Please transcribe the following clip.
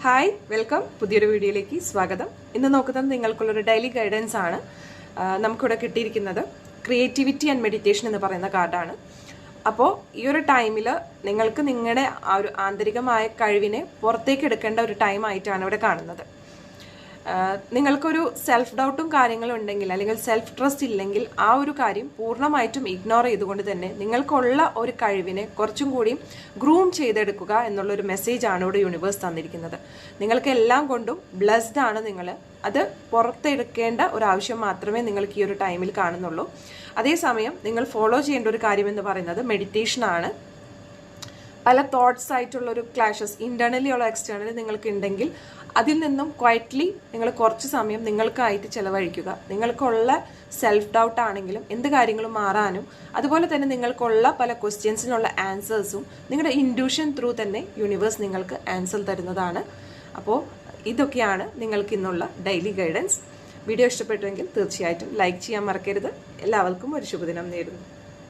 Hi welcome പുതിയൊരു വീഡിയോയിലേക്ക് സ്വാഗതം. ഇന്ന് നോക്കുന്നത് നിങ്ങൾക്കുള്ളൊരു ഡെയിലി ഗൈഡൻസ് ആണ്. നമുക്കിവിടെ കിട്ടിയിരിക്കുന്നത് ക്രിയേറ്റിവിറ്റി ആൻഡ് മെഡിറ്റേഷൻ എന്ന് പറയുന്ന കാർഡാണ്. അപ്പോൾ ഈ ഒരു ടൈമിൽ നിങ്ങൾക്ക് നിങ്ങളുടെ ആ ഒരു ആന്തരികമായ കഴിവിനെ പുറത്തേക്ക് എടുക്കേണ്ട ഒരു ടൈം ആയിട്ടാണ് ഇവിടെ കാണുന്നത്. നിങ്ങൾക്കൊരു സെൽഫ് ഡൗട്ടും കാര്യങ്ങളും ഉണ്ടെങ്കിൽ അല്ലെങ്കിൽ സെൽഫ് ട്രസ്റ്റ് ഇല്ലെങ്കിൽ ആ ഒരു കാര്യം പൂർണ്ണമായിട്ടും ഇഗ്നോർ ചെയ്തുകൊണ്ട് തന്നെ നിങ്ങൾക്കുള്ള ഒരു കഴിവിനെ കുറച്ചും കൂടി ഗ്രൂം ചെയ്തെടുക്കുക എന്നുള്ളൊരു മെസ്സേജാണ് ഇവിടെ യൂണിവേഴ്സ് തന്നിരിക്കുന്നത്. നിങ്ങൾക്ക് എല്ലാം കൊണ്ടും ബ്ലെസ്ഡ് ആണ് നിങ്ങൾ. അത് പുറത്തെടുക്കേണ്ട ഒരു ആവശ്യം മാത്രമേ നിങ്ങൾക്ക് ഈ ഒരു ടൈമിൽ കാണുന്നുള്ളൂ. അതേസമയം നിങ്ങൾ ഫോളോ ചെയ്യേണ്ട ഒരു കാര്യം എന്ന് പറയുന്നത് മെഡിറ്റേഷനാണ്. പല തോട്ട്സ് ആയിട്ടുള്ളൊരു ക്ലാഷസ് ഇന്റേണലി ഉള്ള എക്സ്റ്റേണലി നിങ്ങൾക്ക് ഉണ്ടെങ്കിൽ അതിൽ നിന്നും ക്വയറ്റ്ലി നിങ്ങൾ കുറച്ച് സമയം നിങ്ങൾക്കായിട്ട് ചിലവഴിക്കുക. നിങ്ങൾക്കുള്ള സെൽഫ് ഡൗട്ട് ആണെങ്കിലും എന്ത് കാര്യങ്ങളും മാറാനും അതുപോലെ തന്നെ നിങ്ങൾക്കുള്ള പല ക്വസ്റ്റ്യൻസിനുള്ള ആൻസേഴ്സും നിങ്ങളുടെ ഇൻഡ്യൂഷൻ ത്രൂ തന്നെ യൂണിവേഴ്സ് നിങ്ങൾക്ക് ആൻസർ തരുന്നതാണ്. അപ്പോൾ ഇതൊക്കെയാണ് നിങ്ങൾക്ക് ഇന്നുള്ള ഡെയിലി ഗൈഡൻസ്. വീഡിയോ ഇഷ്ടപ്പെട്ടുവെങ്കിൽ തീർച്ചയായിട്ടും ലൈക്ക് ചെയ്യാൻ മറക്കരുത്. എല്ലാവർക്കും ഒരു ശുഭദിനം നേരുന്നു.